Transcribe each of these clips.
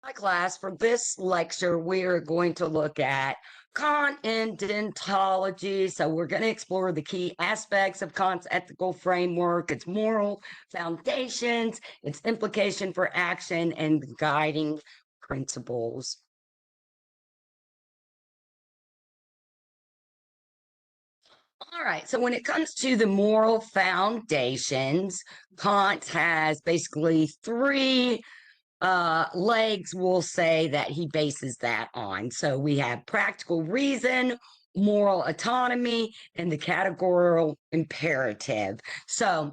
Hi, class. For this lecture, we are going to look at Kant and Deontology. So we're going to explore the key aspects of Kant's ethical framework, its moral foundations, its implication for action, and guiding principles. All right. So when it comes to the moral foundations, Kant has basically three legs will say that he bases that on. So we have practical reason, moral autonomy, and the categorical imperative. So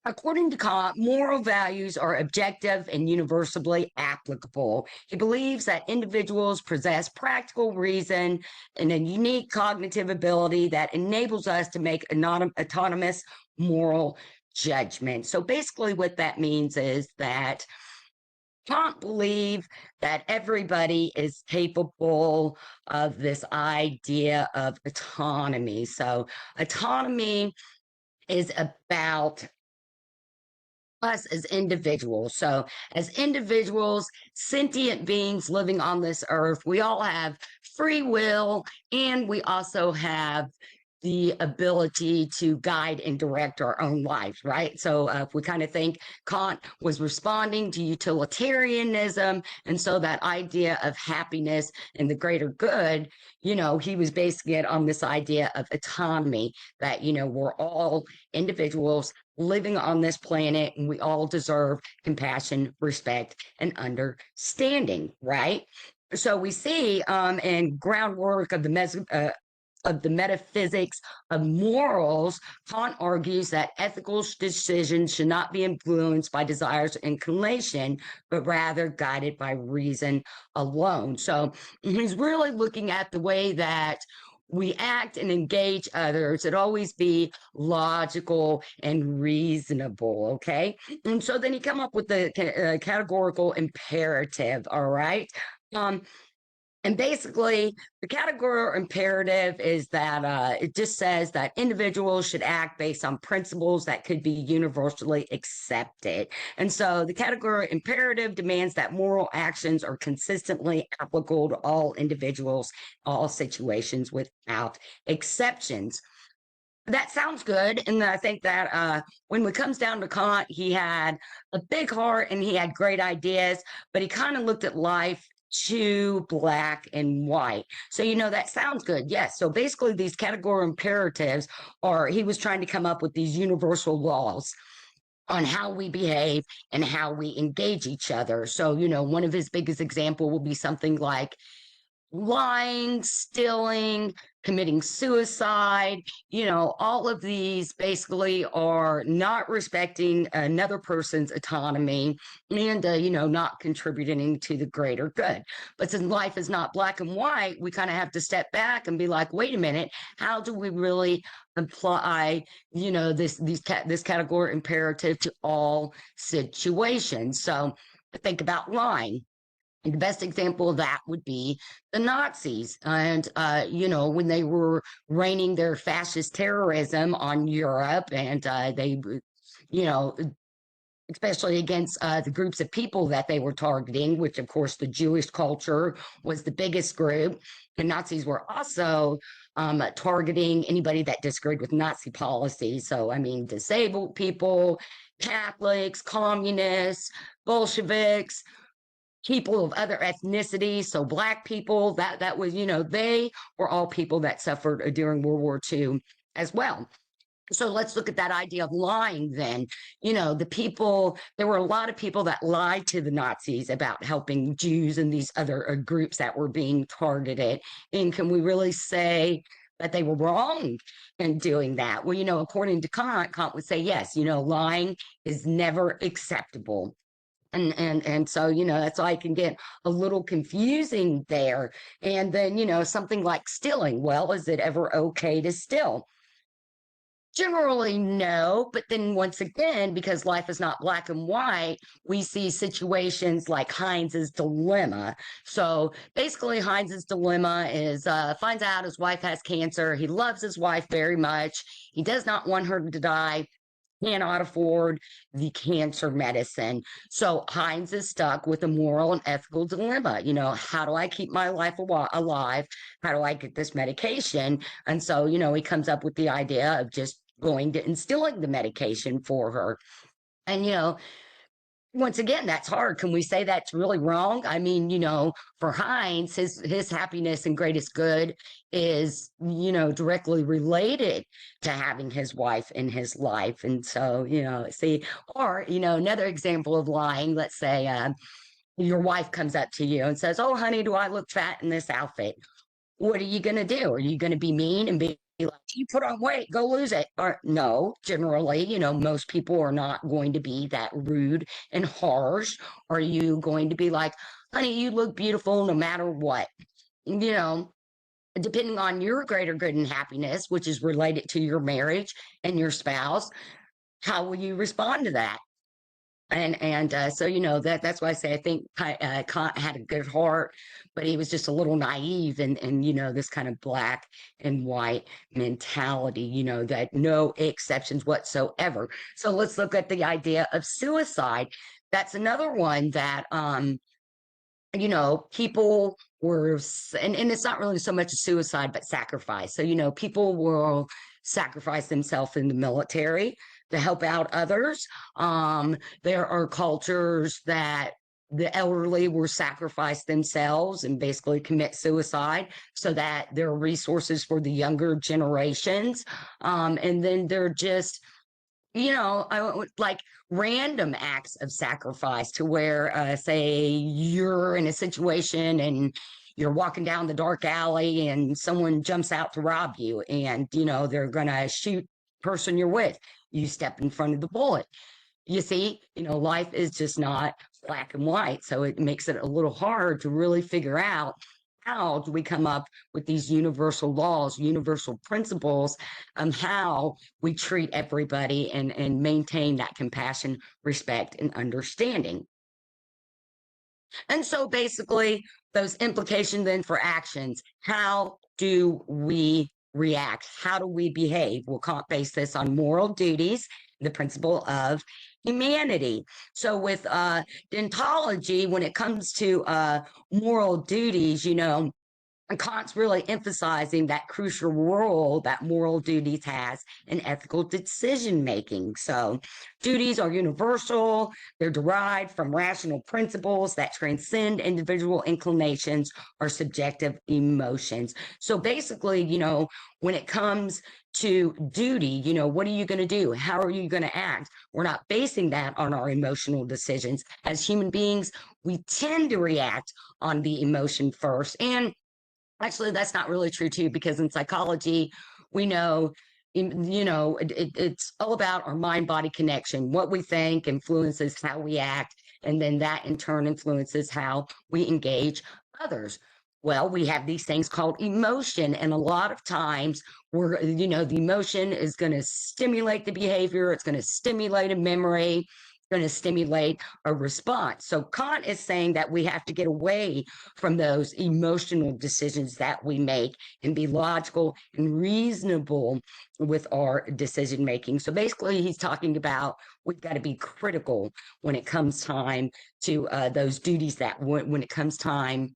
according to Kant, moral values are objective and universally applicable. He believes that individuals possess practical reason and a unique cognitive ability that enables us to make autonomous moral judgment. So basically what that means is that Kant believe that everybody is capable of this idea of autonomy. So autonomy is about us as individuals. So as individuals, sentient beings living on this earth, we all have free will and we also have the ability to guide and direct our own lives, right? So if we kind of think Kant was responding to utilitarianism, and so that idea of happiness and the greater good, he was basing it on this idea of autonomy, that, we're all individuals living on this planet and we all deserve compassion, respect, and understanding, right? So we see in groundwork of the metaphysics of morals, Kant argues that ethical decisions should not be influenced by desires or inclination, but rather guided by reason alone. So he's really looking at the way that we act and engage others. It always be logical and reasonable, okay? And so then you come up with the categorical imperative, all right? And basically, the categorical imperative is that it just says that individuals should act based on principles that could be universally accepted. And so the categorical imperative demands that moral actions are consistently applicable to all individuals, all situations without exceptions. That sounds good. And I think that when it comes down to Kant, he had a big heart and he had great ideas, but he kind of looked at life too black and white. So, that sounds good. Yes. So basically, these categorical imperatives are, he was trying to come up with these universal laws on how we behave and how we engage each other. So, one of his biggest example will be something like lying, stealing, committing suicide, all of these basically are not respecting another person's autonomy and, not contributing to the greater good. But since life is not black and white, we kind of have to step back and be like, wait a minute, how do we really apply, this category imperative to all situations? So think about lying. And the best example of that would be the Nazis. And, when they were raining their fascist terrorism on Europe and they, you know, especially against the groups of people that they were targeting, which, of course, the Jewish culture was the biggest group. The Nazis were also targeting anybody that disagreed with Nazi policy. So, I mean, disabled people, Catholics, communists, Bolsheviks, people of other ethnicities, so black people, that was, they were all people that suffered during World War II as well. So let's look at that idea of lying then. There were a lot of people that lied to the Nazis about helping Jews and these other groups that were being targeted. And can we really say that they were wrong in doing that? Well, according to Kant would say, yes, lying is never acceptable. And so, that's why I can get a little confusing there. And then, something like stealing. Well, is it ever okay to steal? Generally, no. But then once again, because life is not black and white, we see situations like Heinz's dilemma. So basically, Heinz's dilemma is finds out his wife has cancer. He loves his wife very much. He does not want her to die. cannot afford the cancer medicine. So Heinz is stuck with a moral and ethical dilemma. How do I keep my life alive? How do I get this medication? And so, he comes up with the idea of just going to instilling the medication for her. And, once again, that's hard. Can we say that's really wrong? I mean, for Heinz, his happiness and greatest good is, directly related to having his wife in his life. And so, see, or, another example of lying, let's say your wife comes up to you and says, "Oh, honey, do I look fat in this outfit?" What are you going to do? Are you going to be mean and be like, "You put on weight, go lose it"? Or no, generally, most people are not going to be that rude and harsh. Are you going to be like, "Honey, you look beautiful no matter what"? You know, Depending on your greater good and happiness, which is related to your marriage and your spouse, how will you respond to that? And so that's why I say I think Kant had a good heart, but he was just a little naive and this kind of black and white mentality, that no exceptions whatsoever. So let's look at the idea of suicide. That's another one that people were, and it's not really so much a suicide, but sacrifice. So, people will sacrifice themselves in the military to help out others. There are cultures that the elderly will sacrifice themselves and basically commit suicide so that there are resources for the younger generations. And then they're just like random acts of sacrifice to where, say, you're in a situation and you're walking down the dark alley and someone jumps out to rob you and, they're going to shoot the person you're with. You step in front of the bullet. You see, life is just not black and white. So it makes it a little hard to really figure out how do we come up with these universal laws, universal principles, how we treat everybody and maintain that compassion, respect, and understanding. And so basically, those implications then for actions, how do we react? How do we behave? We'll base this on moral duties, the principle of humanity. So with Deontology, when it comes to moral duties, Kant's really emphasizing that crucial role that moral duties has in ethical decision making. So duties are universal. They're derived from rational principles that transcend individual inclinations or subjective emotions. So basically, when it comes to duty, what are you going to do? How are you going to act? We're not basing that on our emotional decisions. As human beings, we tend to react on the emotion first. And actually, that's not really true too, because in psychology, we know, it's all about our mind-body connection. What we think influences how we act, and then that in turn influences how we engage others. Well, we have these things called emotion, and a lot of times the emotion is going to stimulate the behavior. It's going to stimulate a memory, going to stimulate a response. So Kant is saying that we have to get away from those emotional decisions that we make and be logical and reasonable with our decision making. So basically, he's talking about we've got to be critical when it comes time to those duties that when it comes time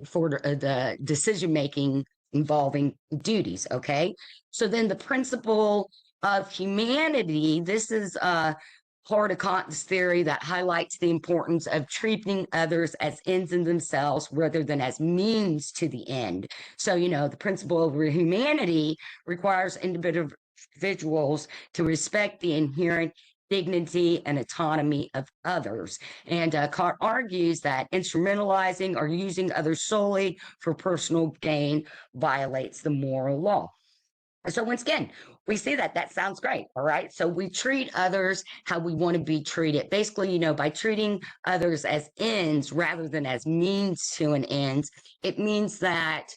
for the decision making involving duties. Okay. So then the principle of humanity, this is part of Kant's theory that highlights the importance of treating others as ends in themselves rather than as means to the end. So, the principle of humanity requires individuals to respect the inherent dignity and autonomy of others. And Kant argues that instrumentalizing or using others solely for personal gain violates the moral law. So once again, we see that sounds great. All right. So we treat others how we want to be treated. Basically, by treating others as ends rather than as means to an end, it means that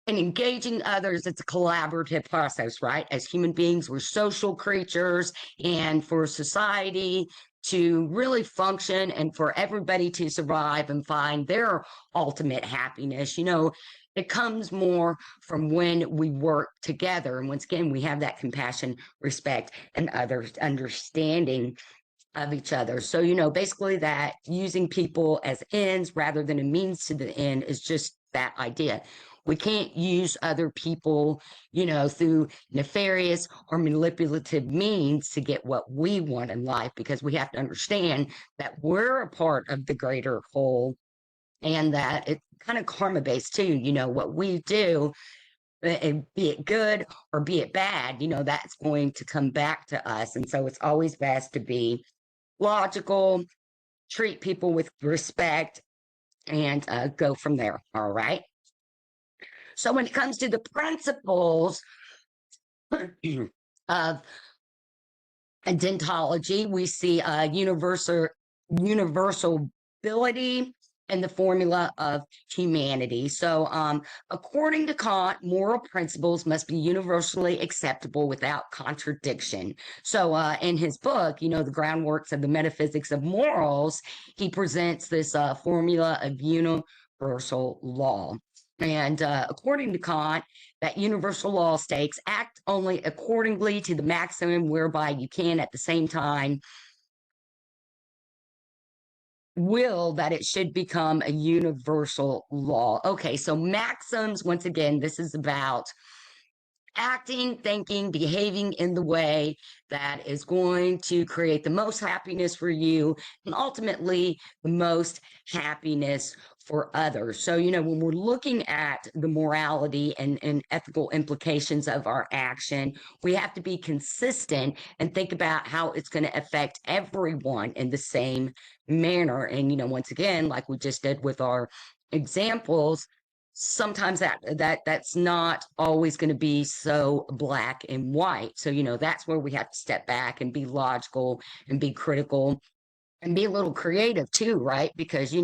And engaging others, it's a collaborative process, right? As human beings, we're social creatures, and for society to really function and for everybody to survive and find their ultimate happiness, it comes more from when we work together. And once again, we have that compassion, respect, and others understanding of each other. So, basically that using people as ends rather than a means to the end is just that idea. We can't use other people, through nefarious or manipulative means to get what we want in life, because we have to understand that we're a part of the greater whole, and that it's kind of karma based too. What we do, be it good or be it bad, that's going to come back to us. And so it's always best to be logical, treat people with respect, and go from there. All right. So when it comes to the principles of Deontology, we see universality and the formula of humanity. So, according to Kant, moral principles must be universally acceptable without contradiction. So, in his book, the groundworks of the metaphysics of morals, he presents this formula of universal law. And according to Kant, that universal law states act only accordingly to the maximum whereby you can at the same time will that it should become a universal law. Okay, so maxims, once again, this is about acting, thinking, behaving in the way that is going to create the most happiness for you and ultimately the most happiness for others. So, when we're looking at the morality and ethical implications of our action, we have to be consistent and think about how it's going to affect everyone in the same manner. And, once again, like we just did with our examples, sometimes that's not always going to be so black and white. So, that's where we have to step back and be logical and be critical and be a little creative too, right? Because,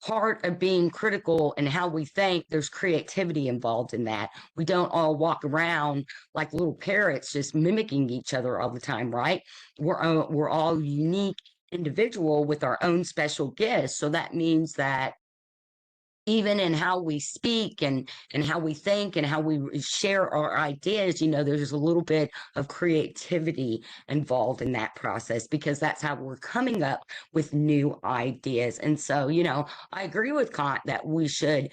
part of being critical and how we think, there's creativity involved in that. We don't all walk around like little parrots just mimicking each other all the time, right? We're all unique individual with our own special gifts. So that means that even in how we speak and how we think and how we share our ideas, there's a little bit of creativity involved in that process, because that's how we're coming up with new ideas. And so, I agree with Kant that we should,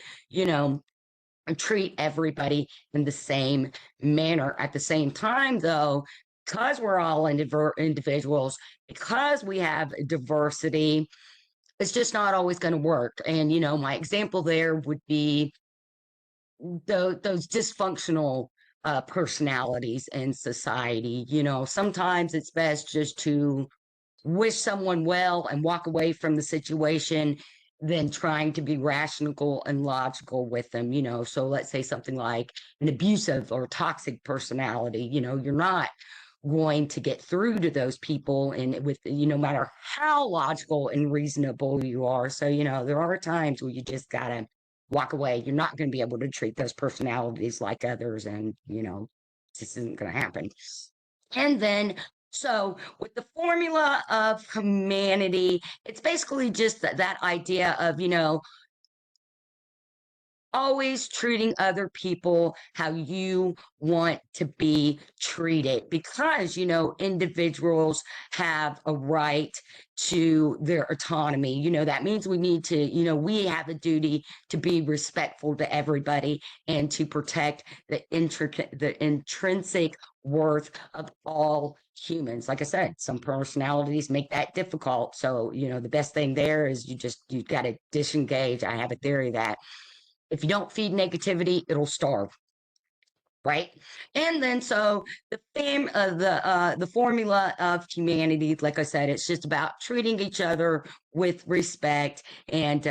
treat everybody in the same manner. At the same time, though, because we're all individuals, because we have diversity, it's just not always going to work. And, my example there would be those dysfunctional personalities in society. Sometimes it's best just to wish someone well and walk away from the situation than trying to be rational and logical with them. So let's say something like an abusive or toxic personality. You're not going to get through to those people, and with no matter how logical and reasonable you are. So there are times where you just gotta walk away. You're not going to be able to treat those personalities like others, and this isn't going to happen. And then, so with the formula of humanity, it's basically just that idea of always treating other people how you want to be treated, because individuals have a right to their autonomy. That means we need to, we have a duty to be respectful to everybody and to protect the intrinsic worth of all humans. Like I said, some personalities make that difficult. So the best thing there is you got to disengage. I have a theory that if you don't feed negativity, it'll starve, right? And then so the formula of humanity, like I said, it's just about treating each other with respect and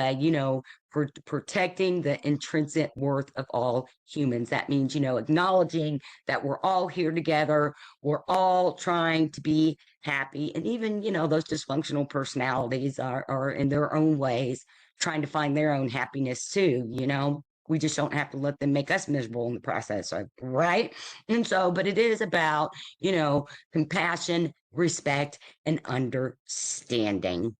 for protecting the intrinsic worth of all humans. That means acknowledging that we're all here together, we're all trying to be happy, and even those dysfunctional personalities are in their own ways trying to find their own happiness too. We just don't have to let them make us miserable in the process, right? And so, but it is about, compassion, respect, and understanding.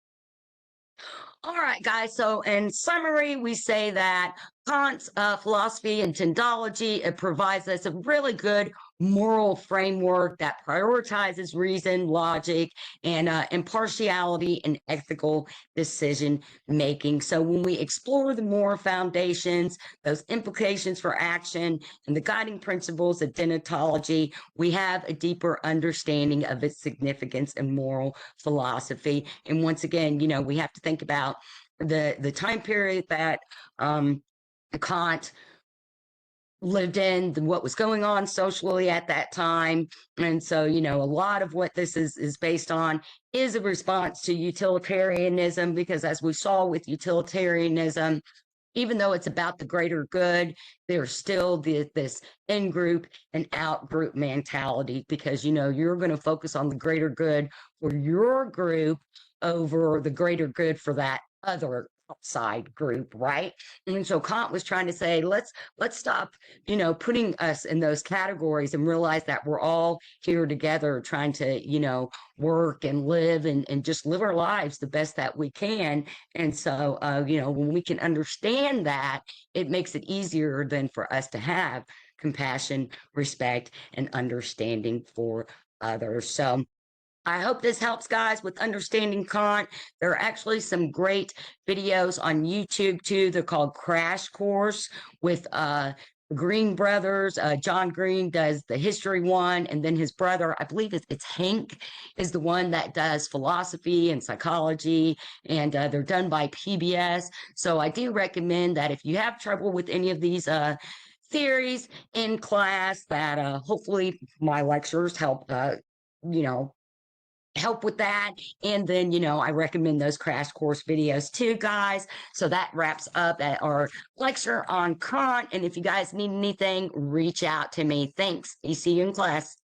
All right, guys. So, in summary, we say that Kant's philosophy and Deontology, it provides us a really good moral framework that prioritizes reason, logic, and impartiality and ethical decision making. So, when we explore the moral foundations, those implications for action, and the guiding principles of Deontology, we have a deeper understanding of its significance and moral philosophy. And once again, we have to think about the time period that Kant lived in, what was going on socially at that time. And so, a lot of what this is based on is a response to utilitarianism, because as we saw with utilitarianism, even though it's about the greater good, there's still this in group and out group mentality, because you're going to focus on the greater good for your group over the greater good for that other outside group, right? And so Kant was trying to say, let's stop, putting us in those categories and realize that we're all here together trying to, work and live and just live our lives the best that we can. And so, when we can understand that, it makes it easier then for us to have compassion, respect, and understanding for others. So I hope this helps, guys, with understanding Kant. There are actually some great videos on YouTube too. They're called Crash Course with Green brothers. John Green does the history one, and then his brother, I believe it's Hank, is the one that does philosophy and psychology, and they're done by PBS. So I do recommend that if you have trouble with any of these theories in class, that hopefully my lectures help, help with that. And then, I recommend those crash course videos too, guys. So that wraps up at our lecture on Kant. And if you guys need anything, reach out to me. Thanks. See you in class.